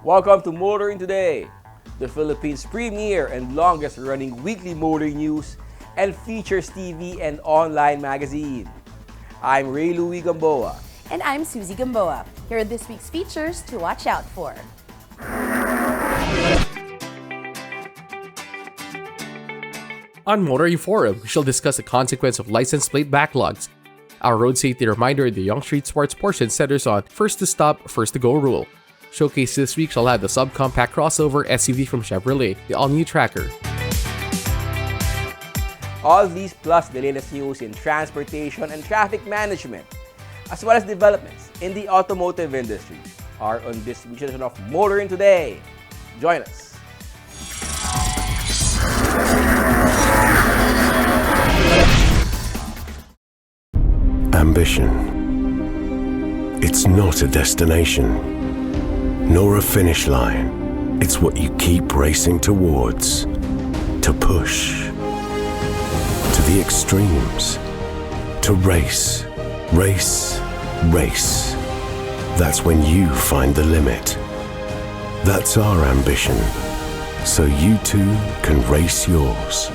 Welcome to Motoring Today, the Philippines' premier and longest-running weekly motoring news and features TV and online magazine. I'm Ray Louie Gamboa. And I'm Susie Gamboa. Here are this week's features to watch out for. On Motoring Forum, we shall discuss the consequence of license plate backlogs. Our road safety reminder in the Young Street Sports portion centers on first to stop, first to go rule. Showcase this week shall have the subcompact crossover SUV from Chevrolet, the all-new Tracker. All these plus the latest news in transportation and traffic management, as well as developments in the automotive industry, are on this week's edition of Motoring Today. Join us. Ambition. It's not a destination, nor a finish line. It's what you keep racing towards. To push. To the extremes. To race. Race. Race. That's when you find the limit. That's our ambition. So you too can race yours.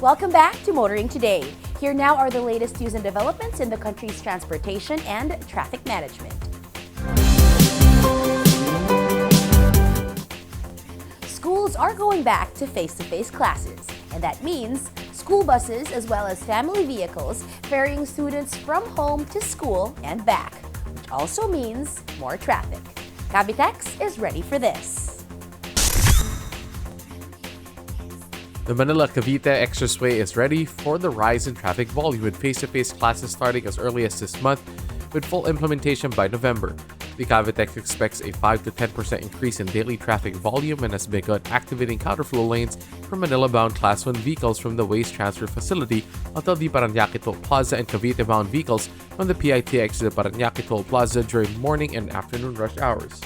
Welcome back to Motoring Today. Here now are the latest news and developments in the country's transportation and traffic management. Schools are going back to face-to-face classes, and that means school buses as well as family vehicles ferrying students from home to school and back, which also means more traffic. Cavitex is ready for this. The Manila-Cavite Expressway is ready for the rise in traffic volume with face-to-face classes starting as early as this month with full implementation by November. The Cavitex expects a 5 to 10% increase in daily traffic volume and has begun activating counterflow lanes for Manila-bound Class 1 vehicles from the waste transfer facility until the Parañaque Toll Plaza and Cavite-bound vehicles from the PITX to the Parañaque Toll Plaza during morning and afternoon rush hours.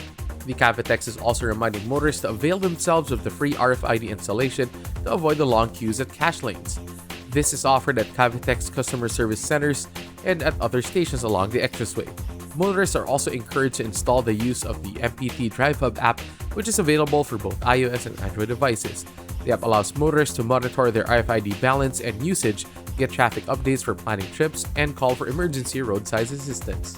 The Cavitex is also reminding motorists to avail themselves of the free RFID installation to avoid the long queues at cash lanes. This is offered at Cavitex customer service centers and at other stations along the expressway. Motorists are also encouraged to install the use of the MPT DriveHub app, which is available for both iOS and Android devices. The app allows motorists to monitor their RFID balance and usage, get traffic updates for planning trips, and call for emergency roadside assistance.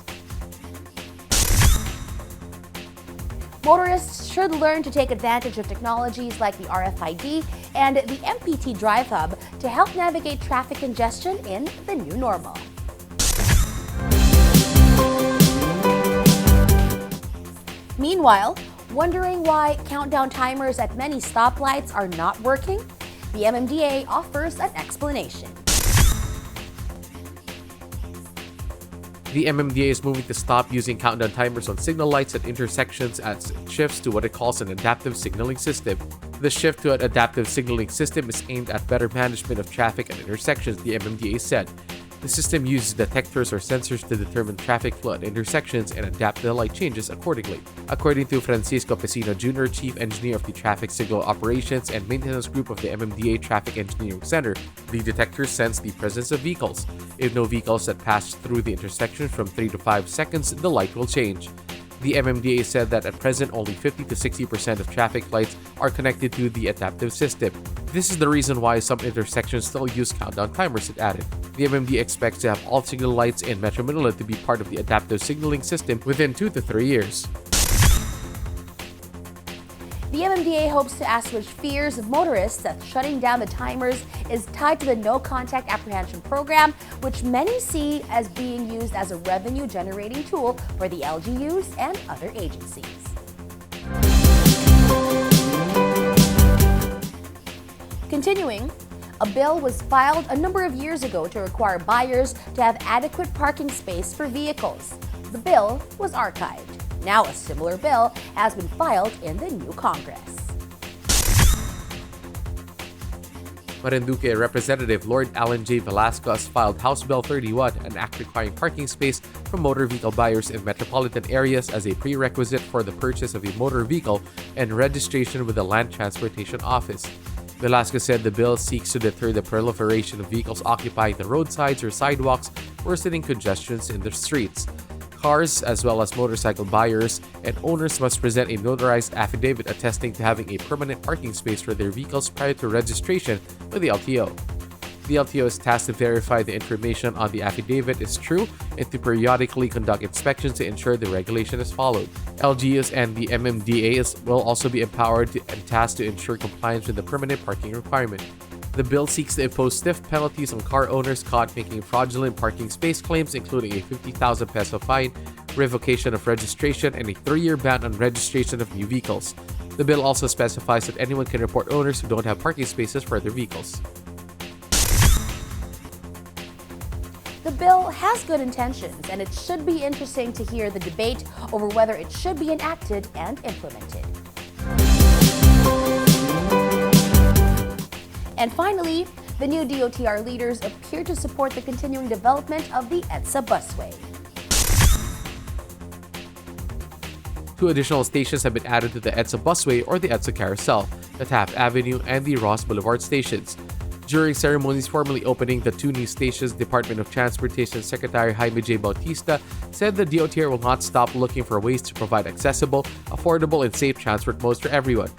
Motorists should learn to take advantage of technologies like the RFID and the MPT DriveHub to help navigate traffic congestion in the new normal. Meanwhile, wondering why countdown timers at many stoplights are not working? The MMDA offers an explanation. The MMDA is moving to stop using countdown timers on signal lights at intersections as it shifts to what it calls an adaptive signaling system. The shift to an adaptive signaling system is aimed at better management of traffic at intersections, the MMDA said. The system uses detectors or sensors to determine traffic flow at intersections and adapt the light changes accordingly. According to Francisco Pesino Jr., Chief Engineer of the Traffic Signal Operations and Maintenance Group of the MMDA Traffic Engineering Center, the detectors sense the presence of vehicles. If no vehicles that pass through the intersection from 3 to 5 seconds, the light will change. The MMDA said that at present only 50 to 60% of traffic lights are connected to the adaptive system. This is the reason why some intersections still use countdown timers, it added. The MMDA expects to have all signal lights in Metro Manila to be part of the adaptive signaling system within 2 to 3 years. The MMDA hopes to assuage fears of motorists that shutting down the timers is tied to the No Contact Apprehension Program, which many see as being used as a revenue-generating tool for the LGUs and other agencies. Continuing, a bill was filed a number of years ago to require buyers to have adequate parking space for vehicles. The bill was archived. Now a similar bill has been filed in the new Congress. Marinduque Representative Lord Alan J. Velasquez filed House Bill 31, an act requiring parking space for motor vehicle buyers in metropolitan areas as a prerequisite for the purchase of a motor vehicle and registration with the Land Transportation Office. Velasquez said the bill seeks to deter the proliferation of vehicles occupying the roadsides or sidewalks, worsening congestions in the streets. Cars, as well as motorcycle buyers and owners, must present a notarized affidavit attesting to having a permanent parking space for their vehicles prior to registration with the LTO. The LTO is tasked to verify the information on the affidavit is true and to periodically conduct inspections to ensure the regulation is followed. LGUs and the MMDA will also be empowered and tasked to ensure compliance with the permanent parking requirement. The bill seeks to impose stiff penalties on car owners caught making fraudulent parking space claims, including a 50,000 peso fine, revocation of registration, and a 3-year ban on registration of new vehicles. The bill also specifies that anyone can report owners who don't have parking spaces for their vehicles. The bill has good intentions, and it should be interesting to hear the debate over whether it should be enacted and implemented. And finally, the new DOTR leaders appear to support the continuing development of the EDSA busway. 2 additional stations have been added to the EDSA busway or the EDSA Carousel, the Taft Avenue and the Ross Boulevard stations. During ceremonies formally opening the 2 new stations, Department of Transportation Secretary Jaime J. Bautista said the DOTR will not stop looking for ways to provide accessible, affordable, and safe transport modes for everyone.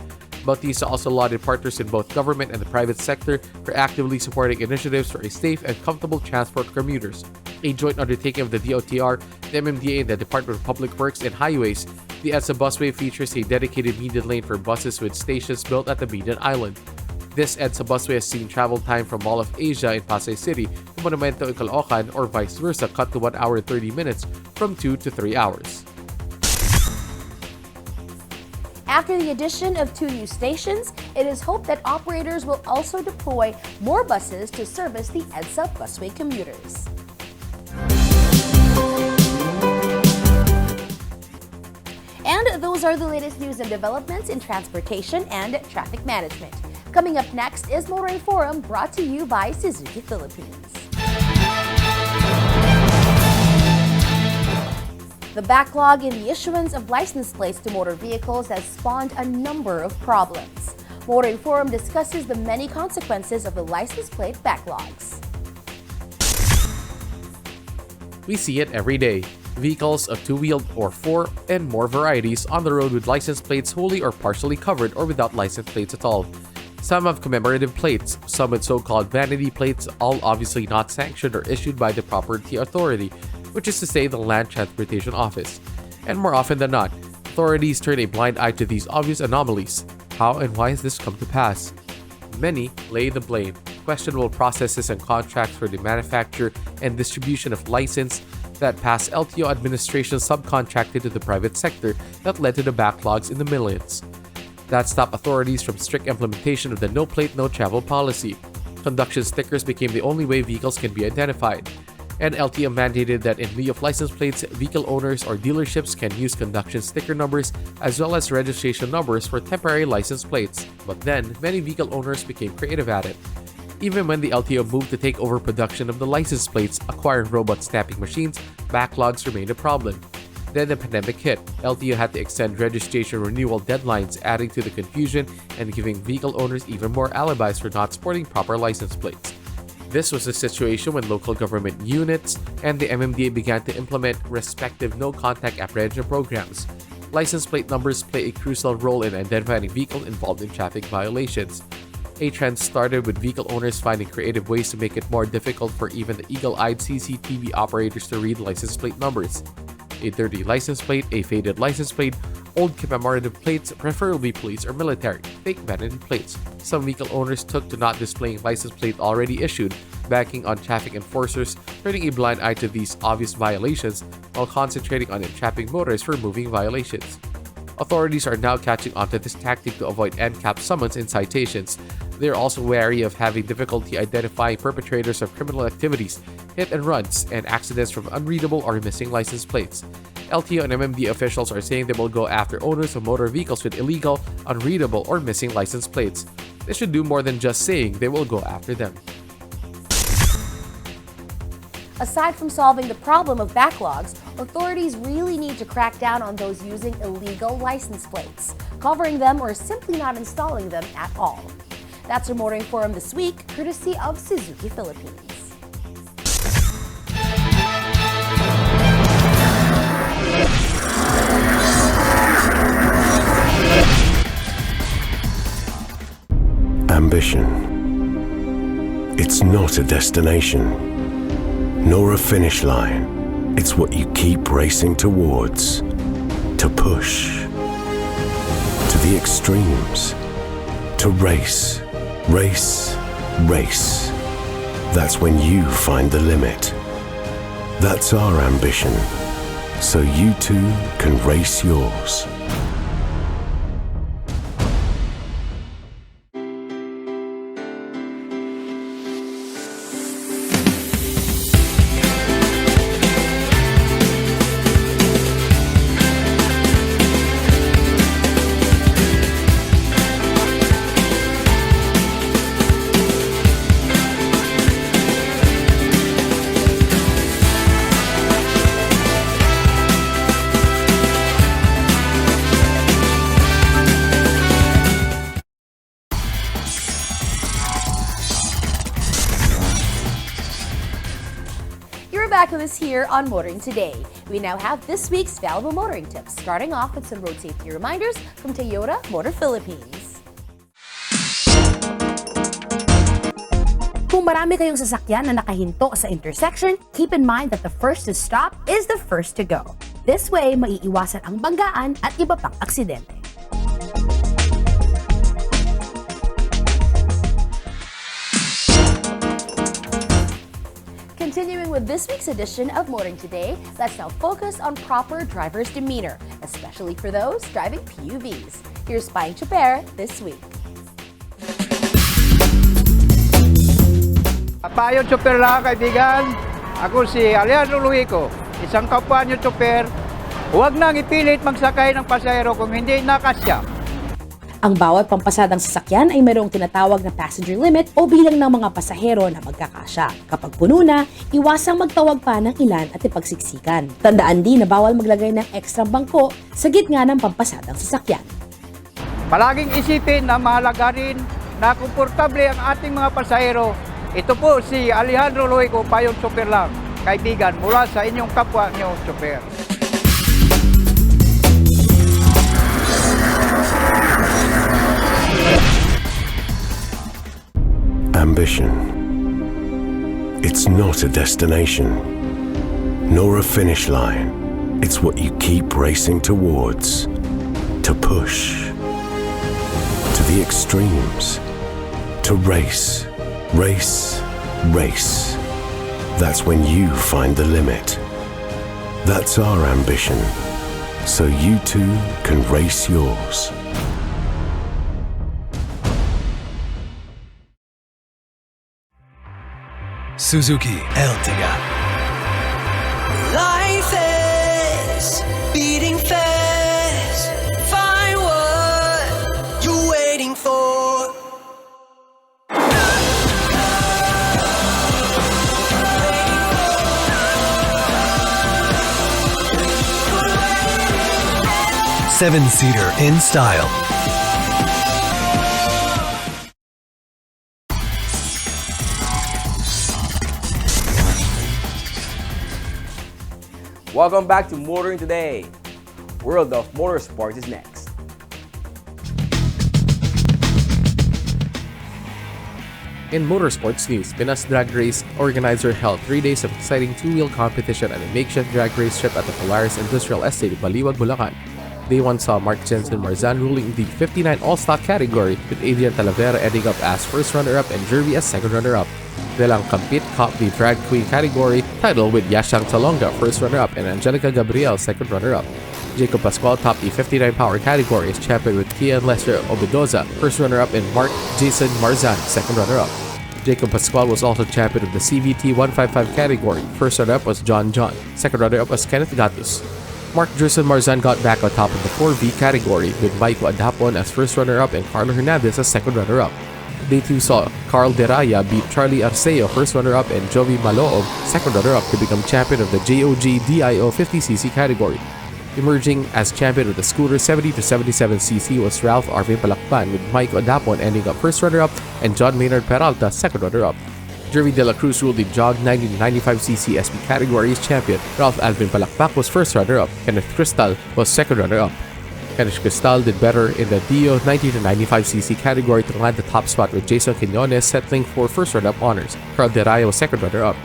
Bautista also lauded partners in both government and the private sector for actively supporting initiatives for a safe and comfortable transport for commuters. A joint undertaking of the DOTR, the MMDA, and the Department of Public Works and Highways, the EDSA busway features a dedicated median lane for buses with stations built at the median island. This EDSA busway has seen travel time from Mall of Asia in Pasay City to Monumento in Caloocan or vice versa cut to 1 hour and 30 minutes from 2 to 3 hours. After the addition of 2 new stations, it is hoped that operators will also deploy more buses to service the EDSA busway commuters. And those are the latest news and developments in transportation and traffic management. Coming up next is Motoring Forum, brought to you by Suzuki Philippines. The backlog in the issuance of license plates to motor vehicles has spawned a number of problems. Motoring Forum discusses the many consequences of the license plate backlogs. We see it every day. Vehicles of 2-wheeled or 4 and more varieties on the road with license plates wholly or partially covered or without license plates at all. Some have commemorative plates, some with so-called vanity plates, all obviously not sanctioned or issued by the property authority, which is to say the Land Transportation Office. And more often than not, authorities turn a blind eye to these obvious anomalies. How and why has this come to pass? Many lay the blame. Questionable processes and contracts for the manufacture and distribution of license that past LTO administration subcontracted to the private sector that led to the backlogs in the millions. That stopped authorities from strict implementation of the no plate, no travel policy. Conduction stickers became the only way vehicles can be identified. And LTO mandated that in lieu of license plates, vehicle owners or dealerships can use conduction sticker numbers as well as registration numbers for temporary license plates. But then, many vehicle owners became creative at it. Even when the LTO moved to take over production of the license plates, acquiring robot stamping machines, backlogs remained a problem. Then the pandemic hit. LTO had to extend registration renewal deadlines, adding to the confusion and giving vehicle owners even more alibis for not sporting proper license plates. This was a situation when local government units and the MMDA began to implement respective no-contact apprehension programs. License plate numbers play a crucial role in identifying vehicles involved in traffic violations. A trend started with vehicle owners finding creative ways to make it more difficult for even the eagle-eyed CCTV operators to read license plate numbers. A dirty license plate, a faded license plate, old commemorative plates, preferably police or military, fake vanity plates. Some vehicle owners took to not displaying license plate already issued, banking on traffic enforcers, turning a blind eye to these obvious violations while concentrating on entrapping motorists for moving violations. Authorities are now catching on to this tactic to avoid NCAP summons and citations. They are also wary of having difficulty identifying perpetrators of criminal activities, hit and runs, and accidents from unreadable or missing license plates. LTO and MMD officials are saying they will go after owners of motor vehicles with illegal, unreadable, or missing license plates. They should do more than just saying they will go after them. Aside from solving the problem of backlogs, authorities really need to crack down on those using illegal license plates, covering them or simply not installing them at all. That's our Motoring Forum this week, courtesy of Suzuki Philippines. Ambition. It's not a destination, nor a finish line. It's what you keep racing towards. To push. To the extremes. To race. Race. Race. That's when you find the limit. That's our ambition. So you too can race yours. Back with us here on Motoring Today. We now have this week's valuable motoring tips, starting off with some road safety reminders from Toyota Motor Philippines. Kung marami kayong sasakyan na nakahinto sa intersection, keep in mind that the first to stop is the first to go. This way, maiiwasan ang banggaan at iba pang aksidente. Continuing with this week's edition of Motoring Today, let's now focus on proper driver's demeanor, especially for those driving PUVs. Here's Spying Chaper this week. Payo Chopper lang, kaibigan. Ako si Alejandro Luico, isang kapwa niyo chopper. Huwag nang ipilit magsakay ng pasahero kung hindi nakasya. Ang bawat pampasadang sasakyan ay mayroong tinatawag na passenger limit o bilang ng mga pasahero na magkakasya. Kapag puno na, iwasang magtawag pa ng ilan at ipagsiksikan. Tandaan din na bawal maglagay ng ekstrang bangko sa gitna ng pampasadang sasakyan. Palaging isipin na mahalaga rin na komportable ang ating mga pasahero. Ito po si Alejandro Luico, Payong Chopper lang, kaibigan mula sa inyong kapwa niyo chopper. Ambition. It's not a destination, nor a finish line. It's what you keep racing towards. To push. To the extremes. To race. Race. Race. That's when you find the limit. That's our ambition. So you too can race yours. Suzuki Ertiga. Life is beating fast. Find what you're waiting for. Seven-seater in style. Welcome back to Motoring Today. World of Motorsports is next. In motorsports news, Pinas Drag Race organizer held 3 days of exciting two-wheel competition at a makeshift drag race strip at the Polaris Industrial Estate, Baliwag, Bulacan. Day 1 saw Mark Jensen Marzan ruling the 59 all-stock category, with Adrian Talavera ending up as first runner-up and Jervy as second runner-up. Velang Kampit caught the drag queen category title with Yashang Talonga first runner-up and Angelica Gabriel second runner-up. Jacob Pascual topped the 59 power category as champion with Kian Lester Obedoza first runner-up and Mark Jason Marzan second runner-up. Jacob Pascual was also champion of the CVT 155 category. First runner-up was John John. Second runner-up was Kenneth Gatus. Mark Jerson Marzan got back on top of the 4V category with Maiko Adapon as first runner-up and Carlo Hernandez as second runner-up. Day 2 saw Carl Deraya beat Charlie Arceo first runner-up and Jovi Maloob second runner-up to become champion of the JOG DIO 50cc category. Emerging as champion of the scooter 70 to 77cc was Ralph Arvin Palakpan, with Mike Odapon ending up first runner-up and John Maynard Peralta second runner-up. Jervy De La Cruz ruled the Jog 90 to 95cc SP category as champion. Ralph Alvin Palakpak was first runner-up. Kenneth Cristal was second runner-up. Kenneth Cristal did better in the Dio 90 to 95cc category to land the top spot, with Jason Quinones settling for first runner-up honors. Carl Deraya was second runner-up.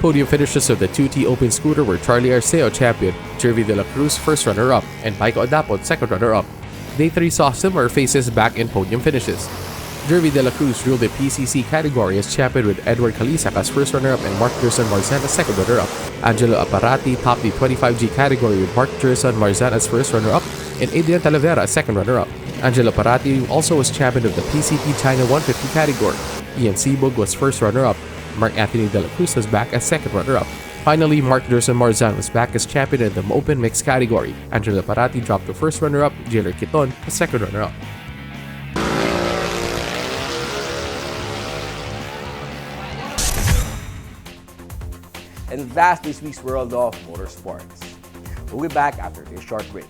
Podium finishes of the 2T Open Scooter were Charlie Arceo champion, Jervy De La Cruz first runner-up, and Maiko Adapon second runner-up. Day 3 saw similar faces back in podium finishes. Jervy De La Cruz ruled the PCC category as champion with Edward Kalisak as first runner-up and Mark Gerson Marzan as second runner-up. Angelo Apparati topped the 25G category with Mark Gerson Marzan as first runner-up and Adrian Talavera as second runner-up. Angelo Apparati also was champion of the PCP China 150 category. Ian Seabug was first runner-up. Mark Anthony De La Cruz was back as second runner-up. Finally, Mark Gerson Marzan was back as champion in the Open Mixed category. Angelo Apparati dropped to first runner-up, Jailer Kiton as second runner-up. And that's this week's World of Motorsports. We'll be back after this short break.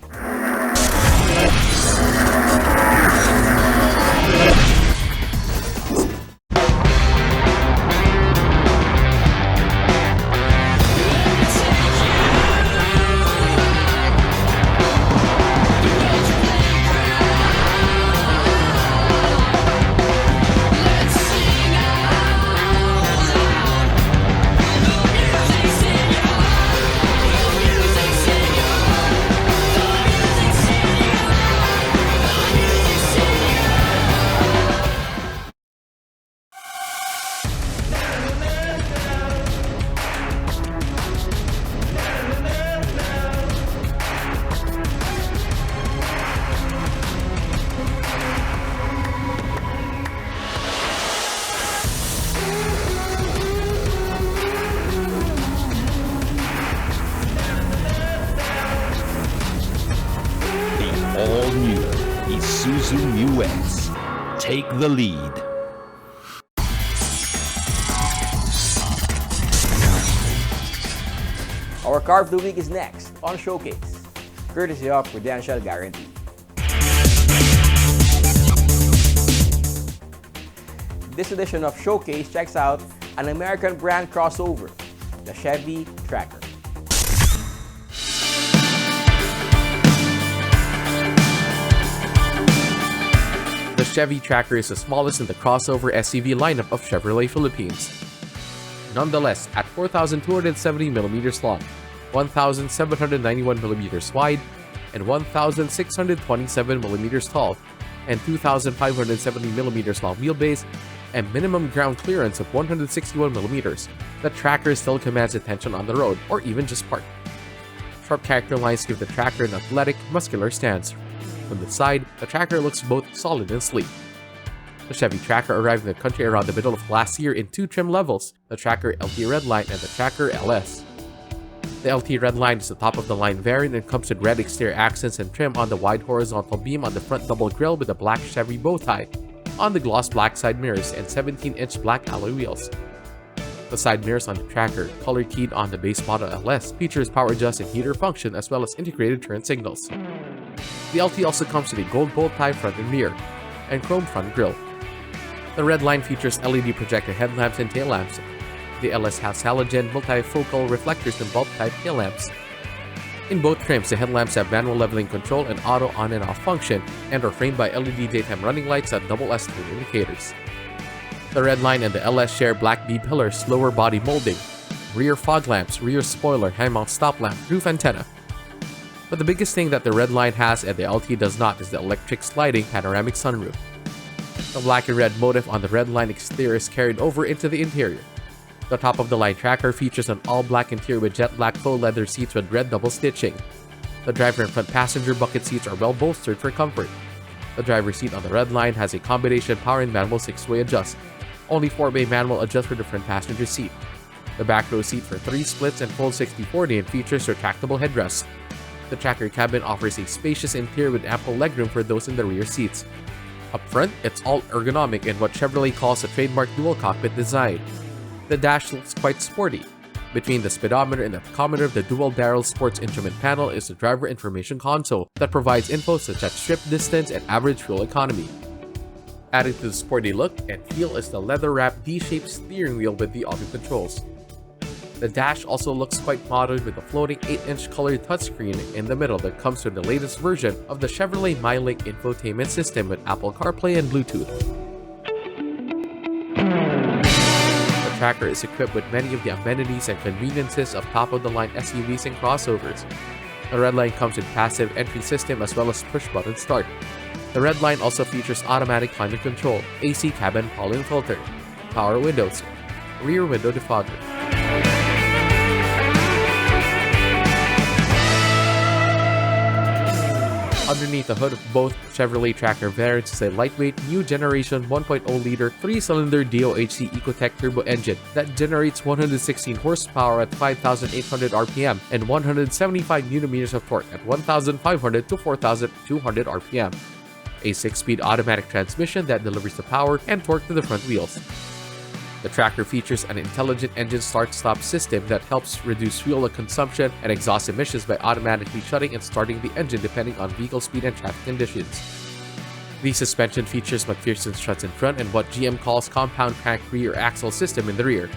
All-new Isuzu Mu X. Take the lead. Our car of the week is next on Showcase, courtesy of Prudential Guarantee. This edition of Showcase checks out an American brand crossover, the Chevy Tracker. The Chevy Tracker is the smallest in the crossover SUV lineup of Chevrolet Philippines. Nonetheless, at 4,270mm long, 1,791mm wide, and 1,627mm tall, and 2,570mm long wheelbase, and minimum ground clearance of 161mm, the Tracker still commands attention on the road or even just parked. Sharp character lines give the Tracker an athletic, muscular stance. From the side, the Tracker looks both solid and sleek. The Chevy Tracker arrived in the country around the middle of last year in two trim levels, the Tracker LT Redline and the Tracker LS. The LT Redline is the top-of-the-line variant and comes with red exterior accents and trim on the wide horizontal beam on the front double grille with a black Chevy bow tie, on the gloss black side mirrors and 17-inch black alloy wheels. The side mirrors on the Tracker, color keyed on the base model LS, features power adjust and heater function as well as integrated turn signals. The LT also comes with a gold bow tie front and rear, and chrome front grille. The Redline features LED projector headlamps and tail lamps. The LS has halogen multifocal reflectors and bulb type tail lamps. In both trims, the headlamps have manual leveling control and auto on and off function, and are framed by LED daytime running lights and double S-turn indicators. The Redline and the LS share black B-pillars, lower body molding, rear fog lamps, rear spoiler, hand-mount stop lamp, roof antenna. But the biggest thing that the Redline has and the LT does not is the electric sliding panoramic sunroof. The black and red motif on the Redline exterior is carried over into the interior. The top-of-the-line tracker features an all-black interior with jet black faux leather seats with red double stitching. The driver and front passenger bucket seats are well bolstered for comfort. The driver's seat on the Redline has a combination power and manual 6-way adjust. Only 4-way manual adjust for the front passenger seat. The back row seat for 3 splits and folds 60/40 and features retractable headrests. The tracker cabin offers a spacious interior with ample legroom for those in the rear seats. Up front, it's all ergonomic in what Chevrolet calls a trademark dual cockpit design. The dash looks quite sporty. Between the speedometer and the tachometer, the dual-barrel sports instrument panel is the driver information console that provides info such as trip distance and average fuel economy. Adding to the sporty look and feel is the leather-wrapped D-shaped steering wheel with the auto controls. The dash also looks quite modern with a floating 8-inch colored touchscreen in the middle that comes with the latest version of the Chevrolet MyLink infotainment system with Apple CarPlay and Bluetooth. The tracker is equipped with many of the amenities and conveniences of top-of-the-line SUVs and crossovers. The Redline comes with passive entry system as well as push-button start. The Redline also features automatic climate control, AC cabin pollen filter, power windows, rear window defogger. Underneath the hood of both Chevrolet Tracker variants is a lightweight, new generation 1.0-liter 3-cylinder DOHC Ecotec turbo engine that generates 116 horsepower at 5,800 RPM and 175 Nm of torque at 1,500 to 4,200 RPM. A 6-speed automatic transmission that delivers the power and torque to the front wheels. The Tracker features an intelligent engine start-stop system that helps reduce fuel consumption and exhaust emissions by automatically shutting and starting the engine depending on vehicle speed and traffic conditions. The suspension features McPherson struts in front and what GM calls compound crank rear axle system in the rear.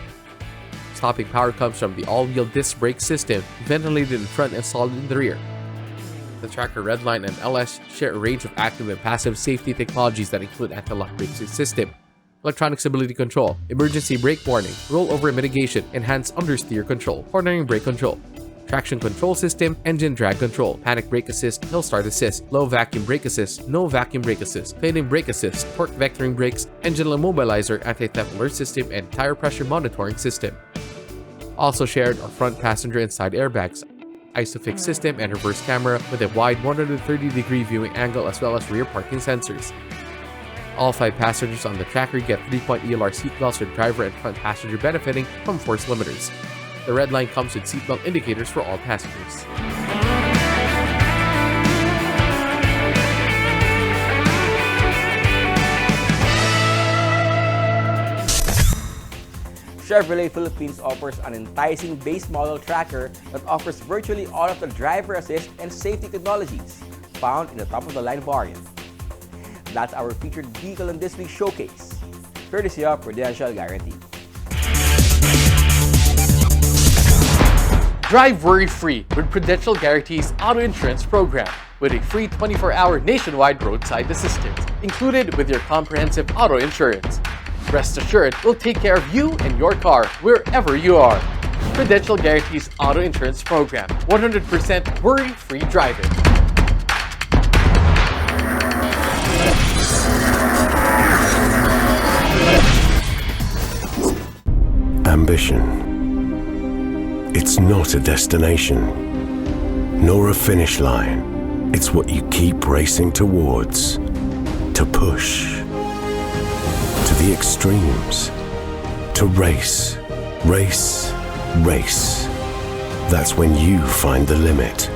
Stopping power comes from the all-wheel disc brake system, ventilated in front and solid in the rear. The Tracker Redline and LS share a range of active and passive safety technologies that include anti-lock braking system, electronic stability control, emergency brake warning, rollover mitigation, enhanced understeer control, cornering brake control, traction control system, engine drag control, panic brake assist, hill start assist, low vacuum brake assist, no vacuum brake assist, fading brake assist, torque vectoring brakes, engine immobilizer, anti-theft alert system, and tire pressure monitoring system. Also shared are front passenger and side airbags, ISOFIX system, and reverse camera with a wide 130-degree viewing angle as well as rear parking sensors. All 5 passengers on the Tracker get 3-point ELR seatbelts for driver and front passenger benefiting from force limiters. The Redline comes with seatbelt indicators for all passengers. Chevrolet Philippines offers an enticing base model Tracker that offers virtually all of the driver assist and safety technologies found in the top-of-the-line variant. That's our featured vehicle in this week's showcase, courtesy of Prudential Guarantee. Drive worry-free with Prudential Guarantee's auto insurance program with a free 24-hour nationwide roadside assistance included with your comprehensive auto insurance. Rest assured, we'll take care of you and your car wherever you are. Prudential Guarantee's auto insurance program, 100% worry-free driving. Ambition. It's not a destination, nor a finish line. It's what you keep racing towards. To push. To the extremes. To race. Race. Race. That's when you find the limit.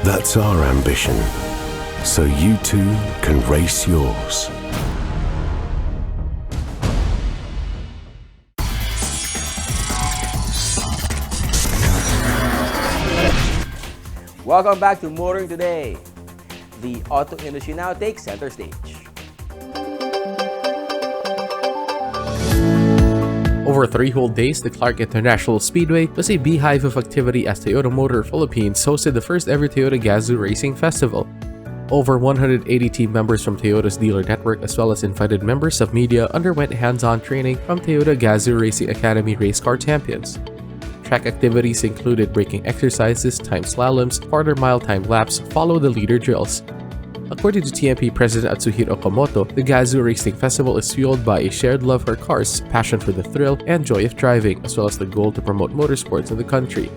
That's our ambition. So you too can race yours. Welcome back to Motoring Today. The auto industry now takes center stage. Over 3 whole days, the Clark International Speedway was a beehive of activity as Toyota Motor Philippines hosted the first ever Toyota Gazoo Racing Festival. Over 180 team members from Toyota's dealer network as well as invited members of media underwent hands-on training from Toyota Gazoo Racing Academy race car champions. Track activities included braking exercises, time slaloms, quarter-mile time laps, follow the leader drills. According to TMP President Atsuhiro Okamoto, the Gazoo Racing Festival is fueled by a shared love for cars, passion for the thrill, and joy of driving, as well as the goal to promote motorsports in the country.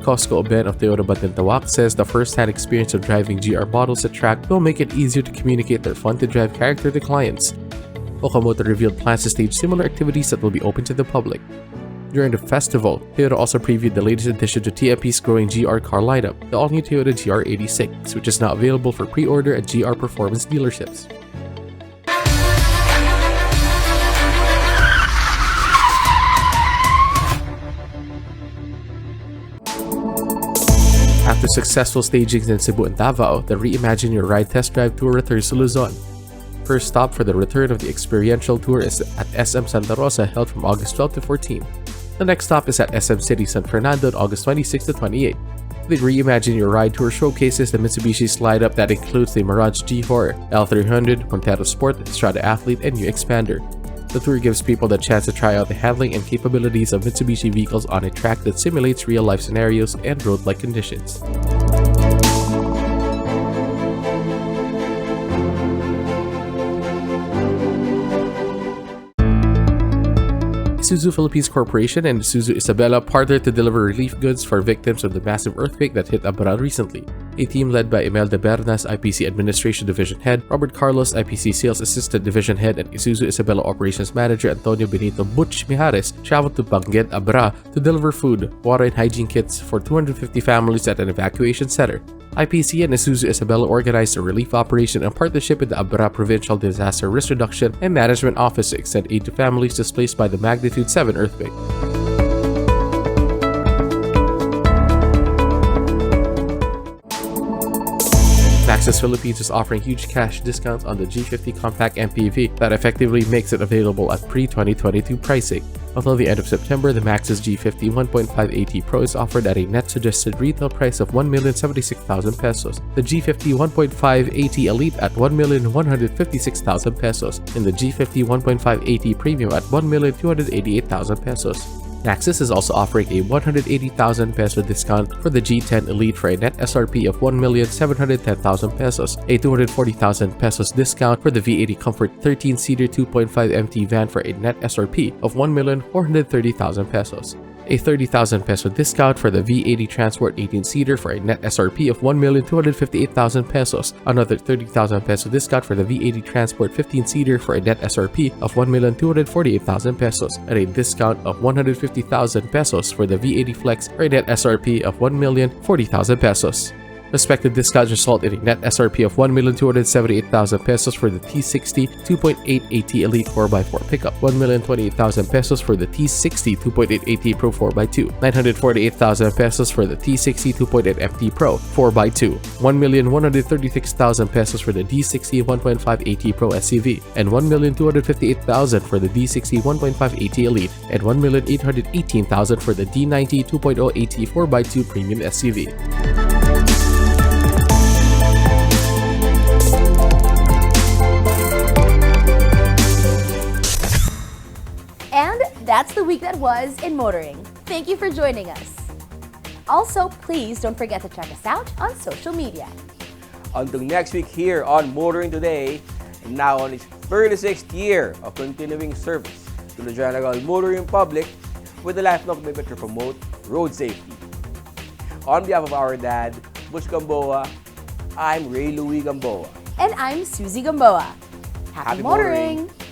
Cosco Oben of Toyota Batintawak says the first-hand experience of driving GR models at track will make it easier to communicate their fun-to-drive character to clients. Okamoto revealed plans to stage similar activities that will be open to the public. During the festival, Toyota also previewed the latest addition to TMP's growing GR car lineup, the all-new Toyota GR86, which is now available for pre-order at GR Performance dealerships. After successful stagings in Cebu and Davao, the Reimagine Your Ride Test Drive Tour returns to Luzon. First stop for the return of the experiential tour is at SM Santa Rosa, held from August 12 to 14. The next stop is at SM City San Fernando on August 26 to 28. The Reimagine Your Ride Tour showcases the Mitsubishi slide-up that includes the Mirage G4, L300, Montero Sport, Strada Athlete, and new Expander. The tour gives people the chance to try out the handling and capabilities of Mitsubishi vehicles on a track that simulates real-life scenarios and road-like conditions. Isuzu Philippines Corporation and Isuzu Isabela partnered to deliver relief goods for victims of the massive earthquake that hit Abra recently. A team led by Imelda Bernas, IPC Administration Division Head, Robert Carlos, IPC Sales Assistant Division Head, and Isuzu Isabela Operations Manager Antonio Benito Butch Mijares traveled to Banguet, Abra to deliver food, water, and hygiene kits for 250 families at an evacuation center. IPC and Isuzu Isabela organized a relief operation in partnership with the Abra Provincial Disaster Risk Reduction and Management Office to extend aid to families displaced by the magnitude 7 earthquake. Maxus Philippines is offering huge cash discounts on the G50 Compact MPV that effectively makes it available at pre-2022 pricing. Until the end of September, the Maxus G50 1.5 AT Pro is offered at a net suggested retail price of 1,076,000 pesos, the G50 1.5 AT Elite at 1,156,000 pesos, and the G50 1.5 AT Premium at 1,288,000 pesos. Maxus is also offering a 180,000 peso discount for the G10 Elite for a net SRP of 1,710,000 pesos, a 240,000 pesos discount for the V80 Comfort 13-seater 2.5 MT van for a net SRP of 1,430,000 pesos, a 30,000 peso discount for the V80 Transport 18-seater for a net SRP of 1,258,000 pesos, another 30,000 peso discount for the V80 Transport 15-seater for a net SRP of 1,248,000 pesos, and a discount of 150,000 pesos for the V80 Flex for a net SRP of 1,040,000 pesos. Respective discounts result in a net SRP of 1,278,000 pesos for the T60 2.8 AT Elite 4x4 pickup, 1,028,000 pesos for the T60 2.8 AT Pro 4x2, 948,000 pesos for the T60 2.8 MT Pro 4x2, 1,136,000 pesos for the D60 1.5 AT Pro SUV, and 1,258,000 for the D60 1.5 AT Elite, and 1,818,000 for the D90 2.0 AT 4x2 Premium SUV. And that's the week that was in motoring. Thank you for joining us. Also, please don't forget to check us out on social media. Until next week here on Motoring Today, and now on its 36th year of continuing service to the general motoring public with a lifelong commitment to promote road safety. On behalf of our dad, Butch Gamboa, I'm Ray Louie Gamboa. And I'm Susie Gamboa. Happy Happy motoring! motoring.